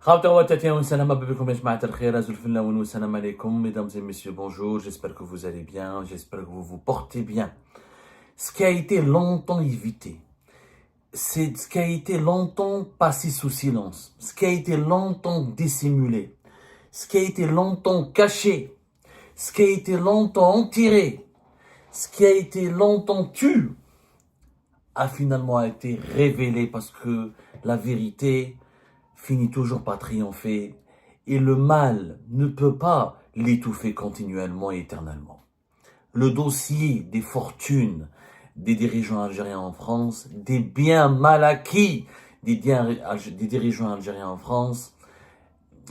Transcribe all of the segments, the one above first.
Mesdames et messieurs, bonjour, j'espère que vous allez bien, j'espère que vous vous portez bien. Ce qui a été longtemps évité, c'est ce qui a été longtemps passé sous silence, ce qui a été longtemps dissimulé, ce qui a été longtemps caché, ce qui a été longtemps enterré, ce qui a été longtemps tué, a finalement été révélé parce que la vérité finit toujours par triompher et le mal ne peut pas l'étouffer continuellement et éternellement. Le dossier des fortunes des dirigeants algériens en France, des biens mal acquis des dirigeants algériens en France,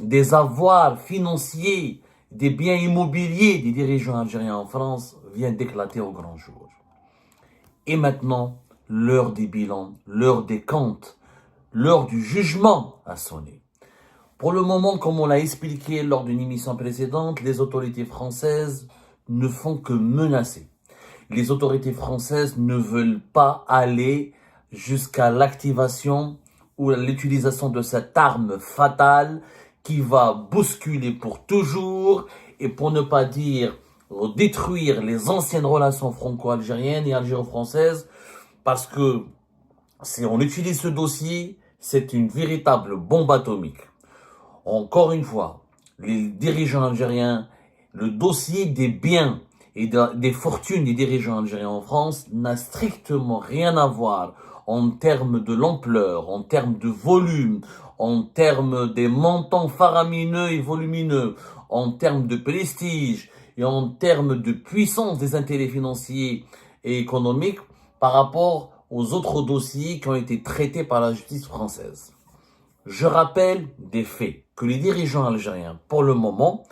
des avoirs financiers, des biens immobiliers des dirigeants algériens en France vient d'éclater au grand jour. Et maintenant, l'heure des bilans, l'heure des comptes, l'heure du jugement a sonné. Pour le moment, comme on l'a expliqué lors d'une émission précédente, les autorités françaises ne font que menacer. Les autorités françaises ne veulent pas aller jusqu'à l'activation ou l'utilisation de cette arme fatale qui va bousculer pour toujours et pour ne pas dire détruire les anciennes relations franco-algériennes et algéro-françaises, parce que si on utilise ce dossier, c'est une véritable bombe atomique. Encore une fois, les dirigeants algériens, le dossier des biens et des fortunes des dirigeants algériens en France n'a strictement rien à voir en termes de l'ampleur, en termes de volume, en termes des montants faramineux et volumineux, en termes de prestige et en termes de puissance des intérêts financiers et économiques par rapport aux autres dossiers qui ont été traités par la justice française. Je rappelle des faits que les dirigeants algériens, pour le moment,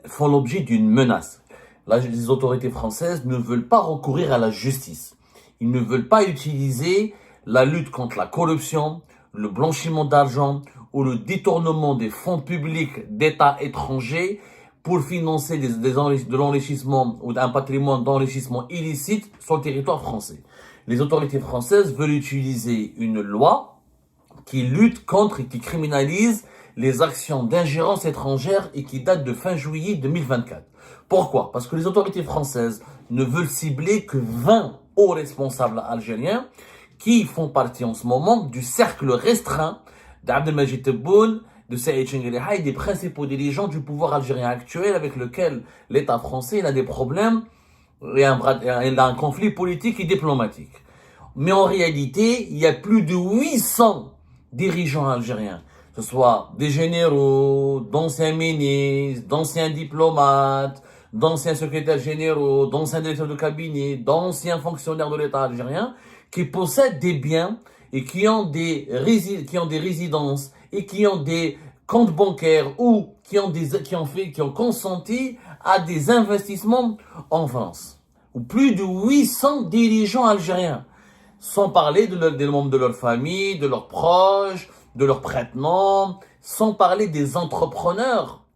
font l'objet d'une menace. Les autorités françaises ne veulent pas recourir à la justice. Ils ne veulent pas utiliser la lutte contre la corruption, le blanchiment d'argent ou le détournement des fonds publics d'États étrangers pour financer de l'enrichissement ou d'un patrimoine d'enrichissement illicite sur le territoire français. Les autorités françaises veulent utiliser une loi qui lutte contre et qui criminalise les actions d'ingérence étrangère et qui date de fin juillet 2024. Pourquoi? Parce que les autorités françaises ne veulent cibler que 20 hauts responsables algériens qui font partie en ce moment du cercle restreint d'Abdelmajid Tebboune, de Saïd Chengueleha et des principaux dirigeants du pouvoir algérien actuel avec lequel l'État français a des problèmes et un conflit politique et diplomatique. Mais en réalité, il y a plus de 800 dirigeants algériens, que ce soit des généraux, d'anciens ministres, d'anciens diplomates, d'anciens secrétaires généraux, d'anciens directeurs de cabinet, d'anciens fonctionnaires de l'État algérien, qui possèdent des biens et qui ont des résidences et qui ont des comptes bancaires ou qui ont consenti à des investissements en France. Ou plus de 800 dirigeants algériens. Sans parler des membres de leur famille, de leurs proches, de leurs prête-noms, sans parler des entrepreneurs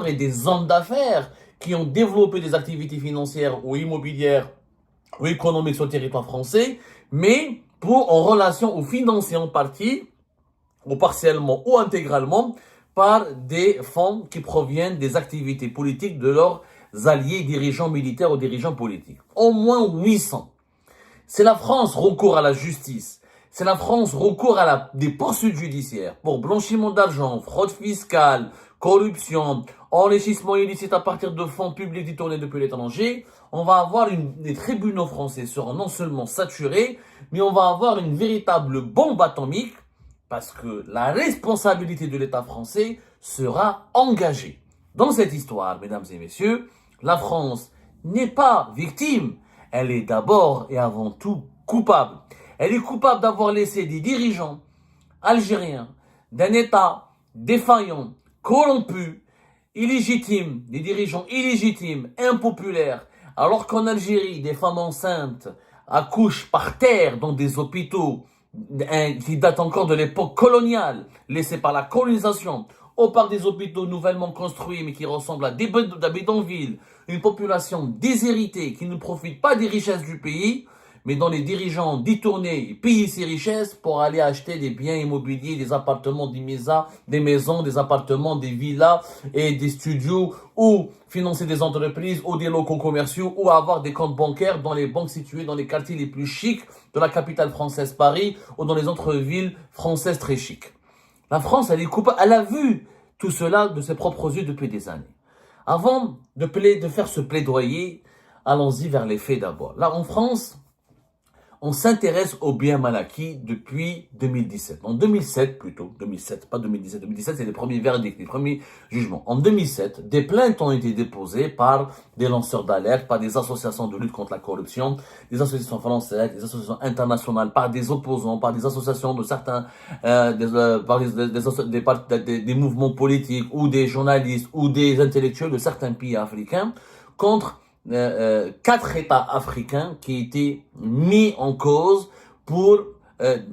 et des hommes d'affaires qui ont développé des activités financières ou immobilières ou économiques sur le territoire français, mais en relation ou financées en partie, ou partiellement ou intégralement, par des fonds qui proviennent des activités politiques de leurs alliés dirigeants militaires ou dirigeants politiques. Au moins 800. C'est la France recourt à la justice. C'est la France recourt à des poursuites judiciaires pour blanchiment d'argent, fraude fiscale, corruption, enrichissement illicite à partir de fonds publics détournés depuis l'étranger. On va avoir les tribunaux français seront non seulement saturés, mais on va avoir une véritable bombe atomique parce que la responsabilité de l'État français sera engagée. Dans cette histoire, mesdames et messieurs, la France n'est pas victime. Elle est d'abord et avant tout coupable. Elle est coupable d'avoir laissé des dirigeants algériens d'un État défaillant, corrompu, illégitime, des dirigeants illégitimes, impopulaires, alors qu'en Algérie, des femmes enceintes accouchent par terre dans des hôpitaux qui datent encore de l'époque coloniale, laissés par la colonisation, ou par des hôpitaux nouvellement construits mais qui ressemblent à des bidonvilles, une population déshéritée qui ne profite pas des richesses du pays, mais dont les dirigeants détournaient, payaient ces richesses pour aller acheter des biens immobiliers, des appartements, des maisons, des appartements, des villas et des studios, ou financer des entreprises ou des locaux commerciaux, ou avoir des comptes bancaires dans les banques situées dans les quartiers les plus chics de la capitale française Paris ou dans les autres villes françaises très chics. La France, elle est coupable, elle a vu tout cela de ses propres yeux depuis des années. Avant de faire ce plaidoyer, allons-y vers les faits d'abord. Là, en France, on s'intéresse aux biens mal acquis depuis 2017. En 2007 plutôt, 2007, pas 2017. 2017, c'est les premiers verdicts, les premiers jugements. En 2007, des plaintes ont été déposées par des lanceurs d'alerte, par des associations de lutte contre la corruption, des associations françaises, des associations internationales, par des opposants, par des associations de certains, par des mouvements politiques ou des journalistes ou des intellectuels de certains pays africains contre 4 États africains qui étaient mis en cause pour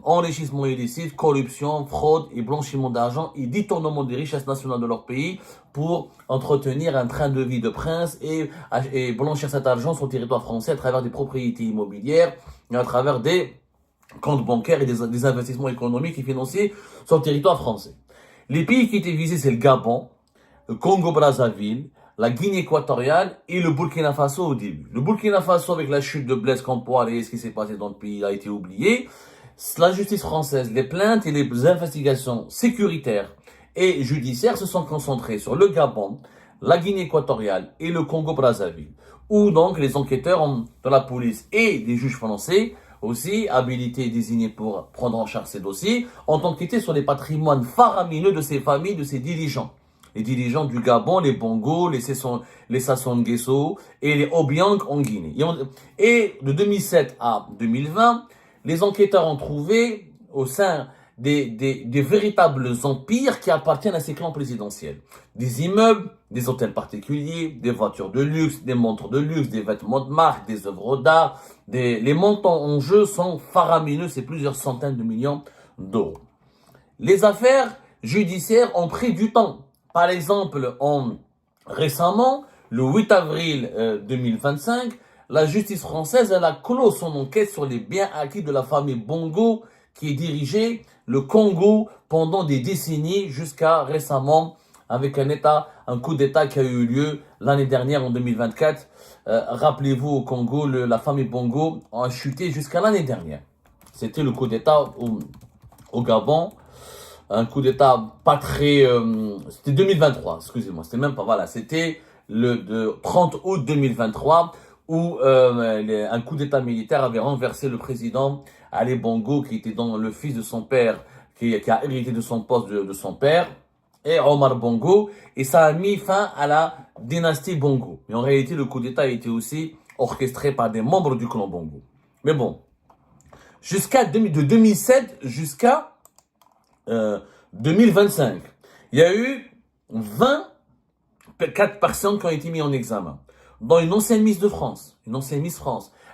enrichissement illicite, corruption, fraude et blanchiment d'argent et détournement des richesses nationales de leur pays pour entretenir un train de vie de prince et blanchir cet argent sur le territoire français à travers des propriétés immobilières et à travers des comptes bancaires et des investissements économiques et financiers sur le territoire français. Les pays qui étaient visés, c'est le Gabon, le Congo-Brazzaville, la Guinée équatoriale et le Burkina Faso au début. Le Burkina Faso, avec la chute de Blaise Compaoré et ce qui s'est passé dans le pays, a été oublié. La justice française, les plaintes et les investigations sécuritaires et judiciaires se sont concentrées sur le Gabon, la Guinée équatoriale et le Congo-Brazzaville, où donc les enquêteurs de la police et des juges français, aussi habilités et désignés pour prendre en charge ces dossiers, ont enquêté sur les patrimoines faramineux de ces familles, de ces dirigeants. Les dirigeants du Gabon, les Bongo, les Sassou Nguesso et les Obiang en Guinée. Et de 2007 à 2020, les enquêteurs ont trouvé au sein des véritables empires qui appartiennent à ces clans présidentiels. Des immeubles, des hôtels particuliers, des voitures de luxe, des montres de luxe, des vêtements de marque, des œuvres d'art. Les montants en jeu sont faramineux, c'est plusieurs centaines de millions d'euros. Les affaires judiciaires ont pris du temps. Par exemple, récemment, le 8 avril 2025, la justice française elle a clos son enquête sur les biens acquis de la famille Bongo qui dirigeait le Congo pendant des décennies jusqu'à récemment avec un coup d'État qui a eu lieu l'année dernière en 2024. Rappelez-vous, au Congo, la famille Bongo a chuté jusqu'à l'année dernière. C'était le coup d'État au Gabon. Un coup d'État pas très... c'était 2023, excusez-moi. C'était même pas... Voilà, c'était le 30 août 2023 où un coup d'État militaire avait renversé le président Ali Bongo, qui était le fils de son père, qui a hérité de son poste de son père, et Omar Bongo, et ça a mis fin à la dynastie Bongo. Mais en réalité, le coup d'État a été aussi orchestré par des membres du clan Bongo. Mais bon, de 2007 jusqu'à 2025, il y a eu 24 personnes qui ont été mises en examen, dont une ancienne Miss de France,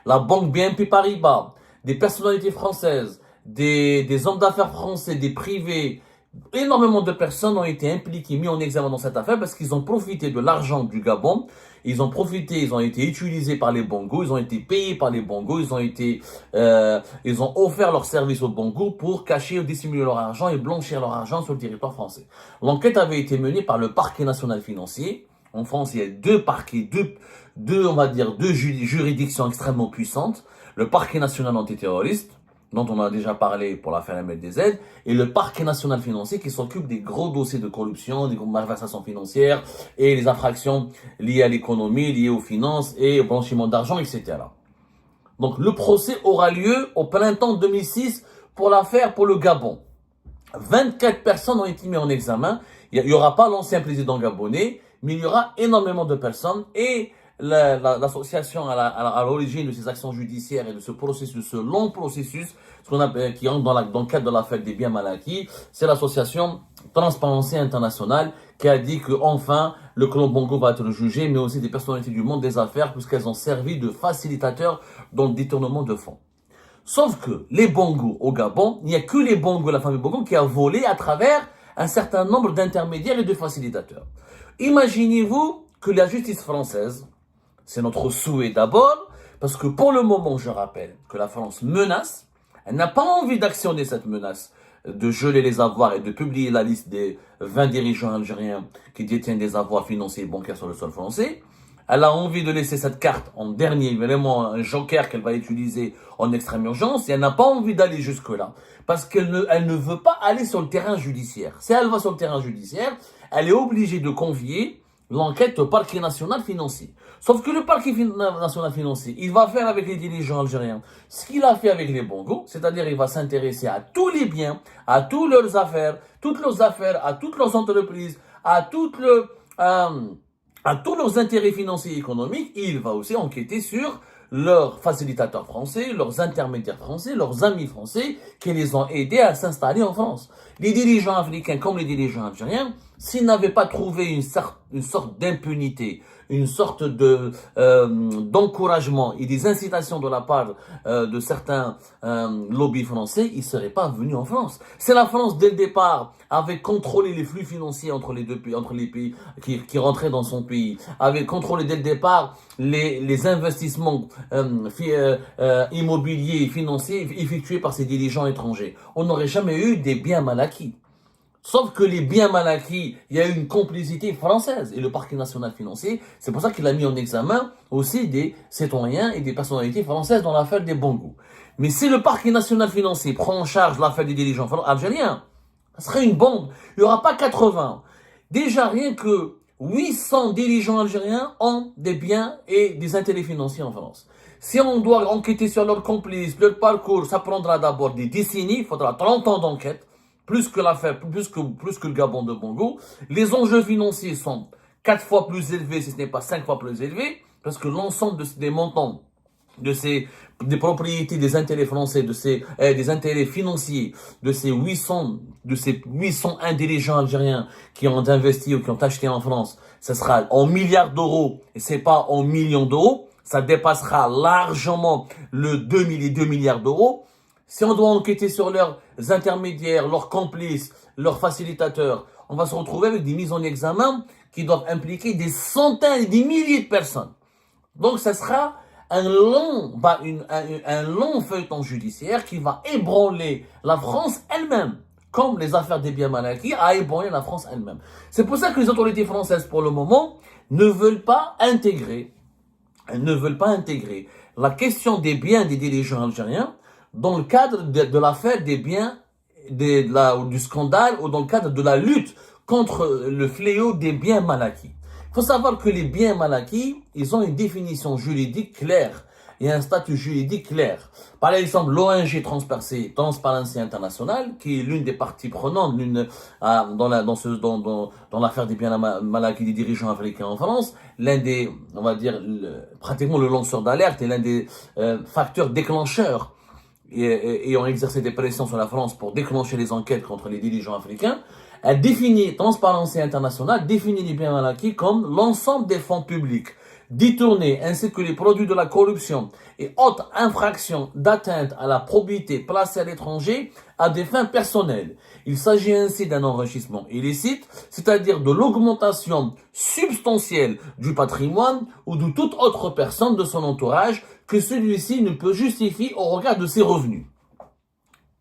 la banque BNP Paribas, des personnalités françaises, des hommes d'affaires français, des privés. Énormément de personnes ont été impliquées, mis en examen dans cette affaire parce qu'ils ont profité de l'argent du Gabon. Ils ont été utilisés par les Bongo, ils ont été payés par les Bongo, ils ont offert leurs services aux Bongo pour cacher ou dissimuler leur argent et blanchir leur argent sur le territoire français. L'enquête avait été menée par le Parquet national financier. En France, il y a deux parquets, deux juridictions extrêmement puissantes. Le Parquet national antiterroriste, dont on a déjà parlé pour l'affaire MLDZ, et le Parquet national financier qui s'occupe des gros dossiers de corruption, des malversations financières et les infractions liées à l'économie, liées aux finances et au blanchiment d'argent, etc. Donc le procès aura lieu au printemps 2006 pour le Gabon. 24 personnes ont été mises en examen. Il n'y aura pas l'ancien président gabonais, mais il y aura énormément de personnes et l'association à l'origine de ces actions judiciaires et de ce processus, ce long processus, qui entre dans le cadre de l'affaire des biens mal acquis, c'est l'association Transparency International qui a dit que enfin le clan Bongo va être jugé, mais aussi des personnalités du monde des affaires puisqu'elles ont servi de facilitateurs dans le détournement de fonds. Sauf que les Bongo au Gabon, il n'y a que les Bongo, la famille Bongo, qui a volé à travers un certain nombre d'intermédiaires et de facilitateurs. Imaginez-vous que la justice française, c'est notre souhait d'abord, Parce que pour le moment, je rappelle que la France menace, elle n'a pas envie d'actionner cette menace, de geler les avoirs et de publier la liste des 20 dirigeants algériens qui détiennent des avoirs financiers et bancaires sur le sol français. Elle a envie de laisser cette carte en dernier, vraiment un joker qu'elle va utiliser en extrême urgence, et elle n'a pas envie d'aller jusque-là, parce elle ne veut pas aller sur le terrain judiciaire. Si elle va sur le terrain judiciaire, elle est obligée de convier l'enquête au parquet national financier. Sauf que le parquet national financier, il va faire avec les dirigeants algériens ce qu'il a fait avec les Bongos, c'est-à-dire il va s'intéresser à tous les biens, à toutes leurs affaires, à toutes leurs entreprises, à tous leurs intérêts financiers et économiques, et il va aussi enquêter sur leurs facilitateurs français, leurs intermédiaires français, leurs amis français qui les ont aidés à s'installer en France. Les dirigeants africains comme les dirigeants algériens, s'ils n'avaient pas trouvé une sorte d'impunité, une sorte d'encouragement et des incitations de la part de certains lobbies français, ils ne seraient pas venus en France. C'est la France, dès le départ, avait contrôlé les flux financiers entre les pays qui rentraient dans son pays, avait contrôlé dès le départ les investissements immobiliers et financiers effectués par ces dirigeants étrangers. On n'aurait jamais eu des biens mal acquis. Sauf que les biens mal acquis, il y a eu une complicité française. Et le parquet national financier, c'est pour ça qu'il a mis en examen aussi des citoyens et des personnalités françaises dans l'affaire des Bongos. Mais si le parquet national financier prend en charge l'affaire des dirigeants algériens, ça serait une bombe. Il n'y aura pas 80. Déjà, rien que 800 dirigeants algériens ont des biens et des intérêts financiers en France. Si on doit enquêter sur leurs complices, leur parcours, ça prendra d'abord des décennies, il faudra 30 ans d'enquête. Plus que le Gabon de Bongo. Les enjeux financiers sont 4 fois plus élevés, si ce n'est pas 5 fois plus élevés, parce que l'ensemble des montants des propriétés, des intérêts français, des intérêts financiers de ces 801 dirigeants algériens qui ont investi ou qui ont acheté en France, ça sera en milliards d'euros et c'est pas en millions d'euros. Ça dépassera largement les 2 milliards d'euros. Si on doit enquêter sur leurs intermédiaires, leurs complices, leurs facilitateurs, on va se retrouver avec des mises en examen qui doivent impliquer des centaines et des milliers de personnes. Donc, ça sera un long feuilleton judiciaire qui va ébranler la France elle-même, comme les affaires des biens mal acquis a ébranlé la France elle-même. C'est pour ça que les autorités françaises, pour le moment, ne veulent pas intégrer la question des biens des dirigeants algériens dans le cadre de l'affaire des biens, du scandale ou dans le cadre de la lutte contre le fléau des biens mal acquis. Il faut savoir que les biens mal acquis, ils ont une définition juridique claire et un statut juridique clair. Par exemple, l'ONG Transparency International, qui est l'une des parties prenantes dans l'affaire des biens mal acquis des dirigeants africains en France, on va dire, pratiquement le lanceur d'alerte et l'un des facteurs déclencheurs et ont exercé des pressions sur la France pour déclencher les enquêtes contre les dirigeants africains, Transparency International définit les biens mal acquis comme l'ensemble des fonds publics détournés ainsi que les produits de la corruption et autres infractions d'atteinte à la probité placées à l'étranger à des fins personnelles. Il s'agit ainsi d'un enrichissement illicite, c'est-à-dire de l'augmentation substantielle du patrimoine ou de toute autre personne de son entourage que celui-ci ne peut justifier au regard de ses revenus.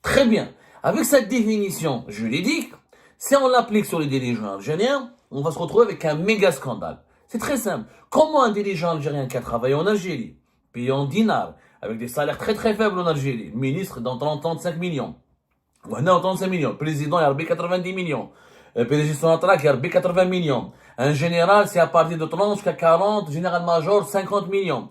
Très bien. Avec cette définition juridique, si on l'applique sur les dirigeants algériens, on va se retrouver avec un méga scandale. C'est très simple. Comment un dirigeant algérien qui a travaillé en Algérie, payé en dinars, avec des salaires très très faibles en Algérie, ministre dans 35 millions, ou 35 millions, président il y a 90 millions, PDG Sonatrach il y a 80 millions, un général c'est à partir de 30 jusqu'à 40, général-major 50 millions.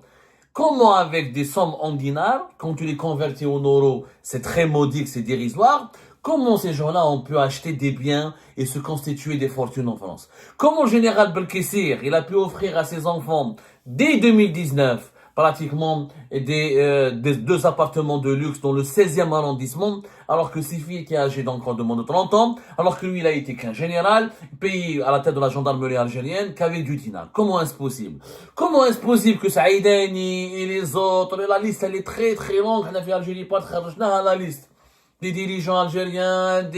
Comment avec des sommes en dinars, quand tu les convertis en euros, c'est très modique, c'est dérisoire, comment ces gens-là ont pu acheter des biens et se constituer des fortunes en France? Comment le général Belkessir, il a pu offrir à ses enfants, dès 2019, pratiquement des 2 appartements de luxe dans le 16e arrondissement, alors que ses filles étaient âgées d'encore de moins de 30 ans, alors que lui, il a été qu'un général, payé à la tête de la gendarmerie algérienne, qu'avec du dinar. Comment est-ce possible? Comment est-ce possible que Saïdani et les autres, et la liste, elle est très très longue, on a fait Algérie, pas très la liste. des dirigeants algériens,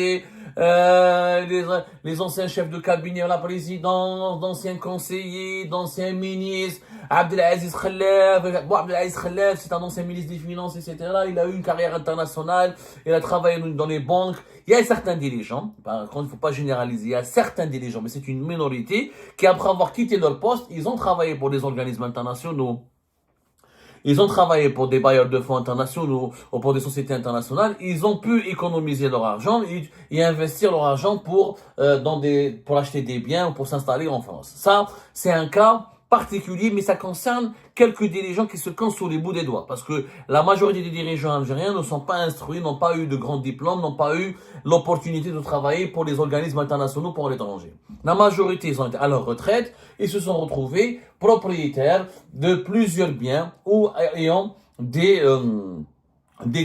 les anciens chefs de cabinet à la présidence, d'anciens conseillers, d'anciens ministres. Abdelaziz Khalaf, bon, Abdelaziz Khalaf, c'est un ancien ministre des Finances, etc. Il a eu une carrière internationale, il a travaillé dans les banques. Il y a certains dirigeants, par contre, il ne faut pas généraliser, il y a certains dirigeants, mais c'est une minorité, qui après avoir quitté leur poste, ils ont travaillé pour des organismes internationaux. Ils ont travaillé pour des bailleurs de fonds internationaux ou pour des sociétés internationales. Ils ont pu économiser leur argent et investir leur argent pour acheter des biens ou pour s'installer en France. Ça, c'est un cas particulier, mais ça concerne quelques dirigeants qui se comptent sous les bouts des doigts. Parce que la majorité des dirigeants algériens ne sont pas instruits, n'ont pas eu de grands diplômes, n'ont pas eu l'opportunité de travailler pour les organismes internationaux pour l'étranger. La majorité, ils ont été à leur retraite et se sont retrouvés propriétaires de plusieurs biens ou ayant des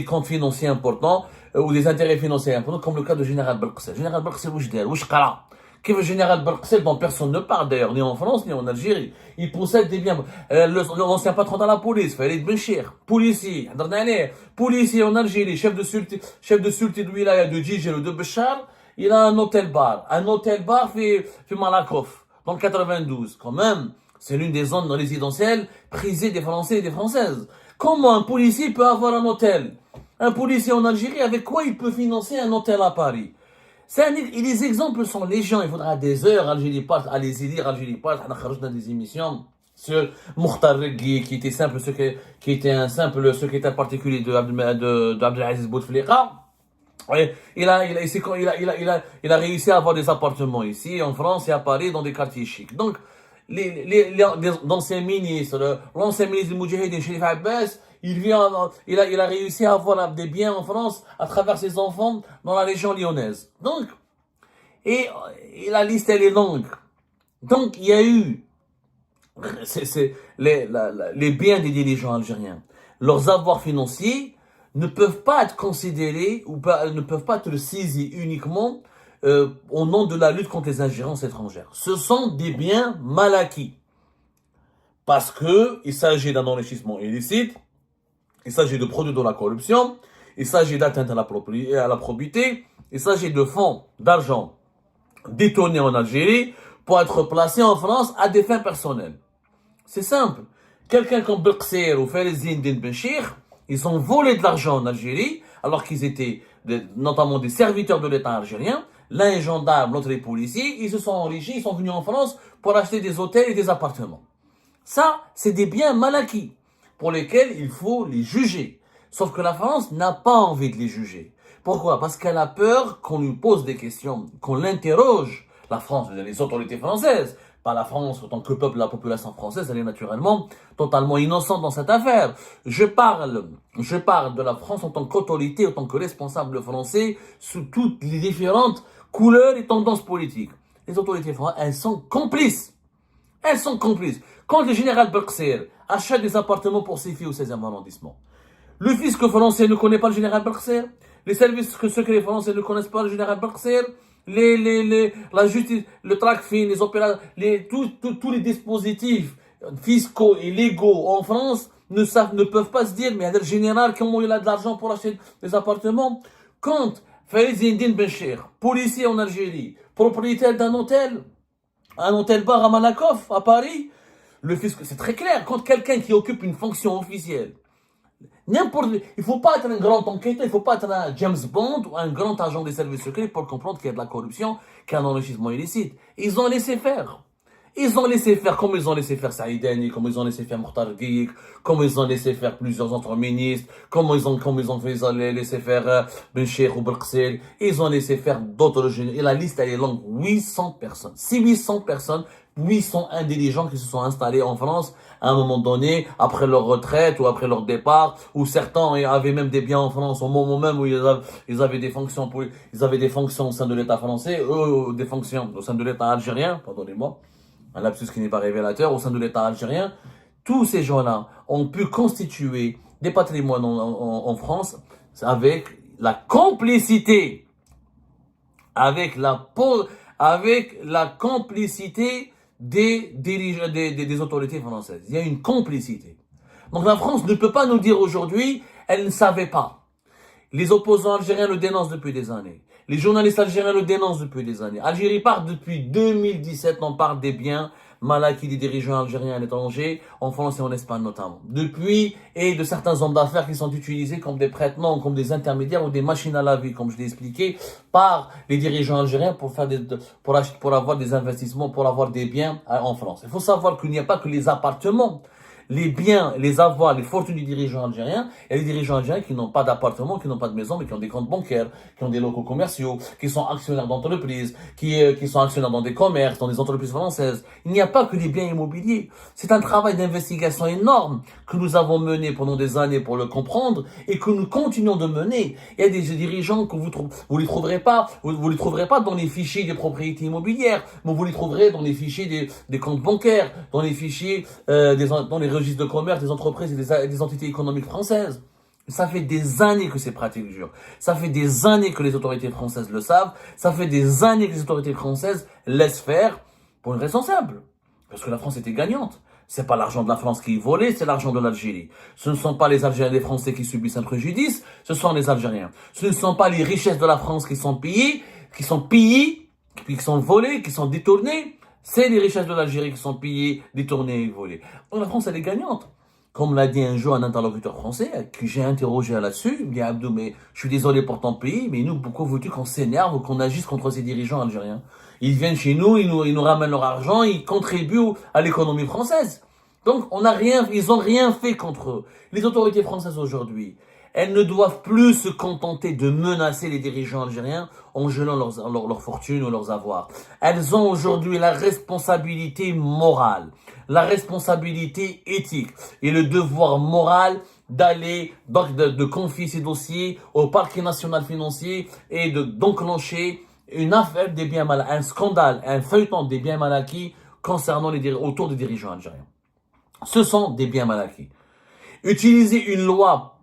comptes financiers importants ou des intérêts financiers importants, comme le cas de Général Belkacem. Général Belkacem, qui veut Général Belkacem, dont personne ne parle d'ailleurs, ni en France, ni en Algérie. Il possède des biens. L'ancien patron de la police, Farid Benchir, policier en Algérie, chef de sûreté de wilaya de Djidjel ou de Béchar, il a un hôtel-bar. Un hôtel-bar fait Malakoff, dans le 92. Quand même, c'est l'une des zones résidentielles prisées des Français et des Françaises. Comment un policier peut avoir un hôtel? Un policier en Algérie, avec quoi il peut financer un hôtel à Paris? Et les exemples sont légion. Il faudra des heures. Algérie Part, allez-y lire Algérie Part. On a dans des émissions sur Mokhtar Regui, qui était un simple secrétaire particulier de Abdelaziz Bouteflika. Il a réussi à avoir des appartements ici, en France et à Paris, dans des quartiers chics. Donc, l'ancien ministre, l'ancien ministre du Moudjahidine, Chérif Abbas, il a réussi à avoir des biens en France à travers ses enfants dans la région lyonnaise. Donc, et la liste, elle est longue. Donc, il y a eu les biens des dirigeants algériens. Leurs avoirs financiers ne peuvent pas être considérés ou ne peuvent pas être saisis uniquement au nom de la lutte contre les ingérences étrangères. Ce sont des biens mal acquis. Parce que il s'agit d'un enrichissement illicite, il s'agit de produits de la corruption, il s'agit d'atteinte à la probité, il s'agit de fonds d'argent détournés en Algérie pour être placés en France à des fins personnelles. C'est simple. Quelqu'un comme Belkacem ou Farid Benchir, ils ont volé de l'argent en Algérie, alors qu'ils étaient notamment des serviteurs de l'État algérien. L'un est gendarme, l'autre est policier. Ils se sont enrichis, ils sont venus en France pour acheter des hôtels et des appartements. Ça, c'est des biens mal acquis, pour lesquels il faut les juger. Sauf que la France n'a pas envie de les juger. Pourquoi? Parce qu'elle a peur qu'on lui pose des questions, qu'on l'interroge. La France, les autorités françaises, pas la France en tant que peuple, la population française, elle est naturellement totalement innocente dans cette affaire. Je parle de la France en tant qu'autorité, en tant que responsable français, sous toutes les différentes couleurs et tendances politiques. Les autorités françaises, elles sont complices. Elles sont complices. Quand le général Belkacem achète des appartements pour ses filles au 16e arrondissement, le fisc français ne connaît pas le général Belkacem, les services secrets français ne connaissent pas le général Belkacem, la justice, le TRACFIN, les opérateurs, tous les dispositifs fiscaux et légaux en France ne peuvent pas se dire, mais le général, comment il a de l'argent pour acheter des appartements? Quand Farid Benchir, policier en Algérie, propriétaire d'un hôtel, un hôtel-bar à Malakoff, à Paris, le fisc, c'est très clair. Quand quelqu'un qui occupe une fonction officielle, il ne faut pas être un grand enquêteur, il ne faut pas être un James Bond ou un grand agent des services secrets pour comprendre qu'il y a de la corruption, qu'il y a un enrichissement illicite. Ils ont laissé faire. Ils ont laissé faire comme ils ont laissé faire Saïdani, comme ils ont laissé faire Mokhtar Gueye, comme ils ont laissé faire plusieurs autres ministres, comme ils ont laissé faire Benchir ou Belkacem. Ils ont laissé faire d'autres généraux. Et la liste, elle est longue. 800 personnes. C'est 800 personnes, 800 intelligents qui se sont installés en France à un moment donné, après leur retraite ou après leur départ, ou certains avaient même des biens en France au moment même où ils avaient des fonctions au sein de l'État français, des fonctions au sein de l'État algérien, pardonnez-moi. Un lapsus qui n'est pas révélateur, au sein de l'État algérien. Tous ces gens-là ont pu constituer des patrimoines en France avec la complicité, avec la complicité des autorités françaises. Il y a une complicité. Donc la France ne peut pas nous dire aujourd'hui, elle ne savait pas. Les opposants algériens le dénoncent depuis des années. Les journalistes algériens le dénoncent depuis des années. Algérie part depuis 2017, on parle des biens mal acquis des dirigeants algériens à l'étranger, en France et en Espagne notamment. Depuis, et de certains hommes d'affaires qui sont utilisés comme des prête-noms, comme des intermédiaires ou des machines à laver, comme je l'ai expliqué, par les dirigeants algériens pour avoir des investissements, pour avoir des biens en France. Il faut savoir qu'il n'y a pas que les appartements, les biens, les avoirs, les fortunes des dirigeants algériens. Il y a des dirigeants algériens qui n'ont pas d'appartement, qui n'ont pas de maison, mais qui ont des comptes bancaires, qui ont des locaux commerciaux, qui sont actionnaires d'entreprises, qui sont actionnaires dans des commerces, dans des entreprises françaises. Il n'y a pas que les biens immobiliers. C'est un travail d'investigation énorme que nous avons mené pendant des années pour le comprendre et que nous continuons de mener. Il y a des dirigeants que vous les trouverez pas dans les fichiers des propriétés immobilières, mais vous les trouverez dans les fichiers des comptes bancaires, dans les fichiers dans les registres de commerce des entreprises et des entités économiques françaises. Ça fait des années que ces pratiques durent. Ça fait des années que les autorités françaises le savent. Ça fait des années que les autorités françaises laissent faire pour une raison simple. Parce que la France était gagnante. C'est pas l'argent de la France qui est volé, c'est l'argent de l'Algérie. Ce ne sont pas les Algériens et les Français qui subissent un préjudice, ce sont les Algériens. Ce ne sont pas les richesses de la France qui sont pillées, puis qui sont volées, qui sont détournées. C'est les richesses de l'Algérie qui sont pillées, détournées et volées. Donc la France, elle est gagnante. Comme l'a dit un jour un interlocuteur français, que j'ai interrogé là-dessus, il me dit Abdou, mais je suis désolé pour ton pays, mais nous, pourquoi veux-tu qu'on s'énerve ou qu'on agisse contre ces dirigeants algériens? Ils viennent chez nous, ils nous ramènent leur argent, ils contribuent à l'économie française. Donc, ils ont rien fait contre eux. Les autorités françaises aujourd'hui, elles ne doivent plus se contenter de menacer les dirigeants algériens en gelant leur fortune ou leurs avoirs. Elles ont aujourd'hui la responsabilité morale, la responsabilité éthique et le devoir moral d'aller, de confier ces dossiers au parquet national financier et d'enclencher une affaire des biens mal, un scandale, un feuilleton des biens mal acquis autour des dirigeants algériens. Ce sont des biens mal acquis. Utiliser une loi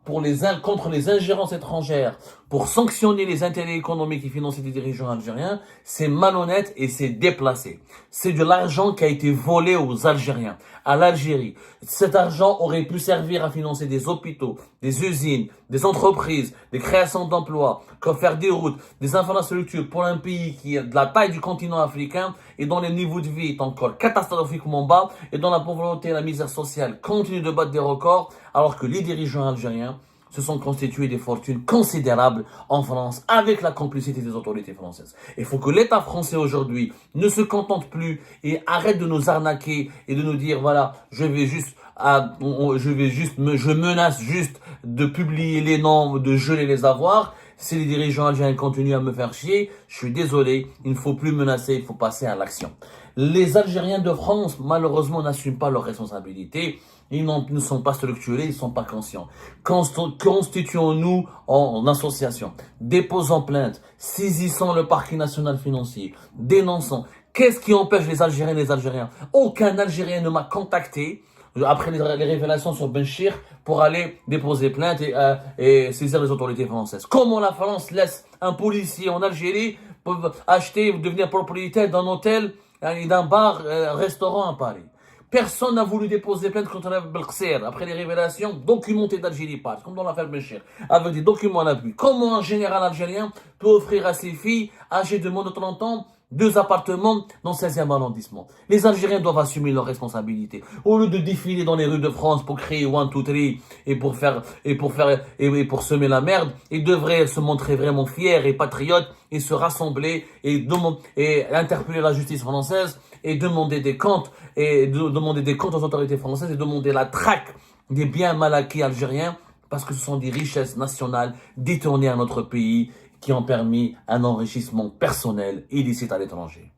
contre les ingérences étrangères pour sanctionner les intérêts économiques et financiers des dirigeants algériens, c'est malhonnête et c'est déplacé. C'est de l'argent qui a été volé aux Algériens, à l'Algérie. Cet argent aurait pu servir à financer des hôpitaux, des usines, des entreprises, des créations d'emplois, faire des routes, des infrastructures pour un pays qui est de la taille du continent africain et dont le niveau de vie est encore catastrophiquement bas et dont la pauvreté et la misère sociale continuent de battre des records, alors que les dirigeants algériens se sont constitués des fortunes considérables en France avec la complicité des autorités françaises. Il faut que l'État français aujourd'hui ne se contente plus et arrête de nous arnaquer et de nous dire voilà, je menace juste de publier les noms, de geler les avoirs. Si les dirigeants algériens continuent à me faire chier, je suis désolé, il ne faut plus menacer, il faut passer à l'action. Les Algériens de France, malheureusement, n'assument pas leurs responsabilités. Ils ne sont pas structurés, ils ne sont pas conscients. Constituons-nous en association, déposons plainte, saisissons le parquet national financier, dénonçons. Qu'est-ce qui empêche les Algériens et les Algériens? Aucun Algérien ne m'a contacté après les révélations sur Benchir pour aller déposer plainte et saisir les autorités françaises. Comment la France laisse un policier en Algérie acheter ou devenir propriétaire d'un hôtel et d'un bar, restaurant à Paris? Personne n'a voulu déposer plainte contre Belkser après les révélations documentées d'Algérie Pass, comme dans l'affaire Benchir, avec des documents à l'appui. Comment un général algérien peut offrir à ses filles âgées de moins de 30 ans 2 appartements dans le 16e arrondissement? Les Algériens doivent assumer leurs responsabilités. Au lieu de défiler dans les rues de France pour créer one, two, three et pour semer la merde, ils devraient se montrer vraiment fiers et patriotes et se rassembler et interpeller la justice française et demander des comptes aux autorités françaises et demander la traque des biens mal acquis algériens parce que ce sont des richesses nationales détournées à notre pays qui ont permis un enrichissement personnel illicite à l'étranger.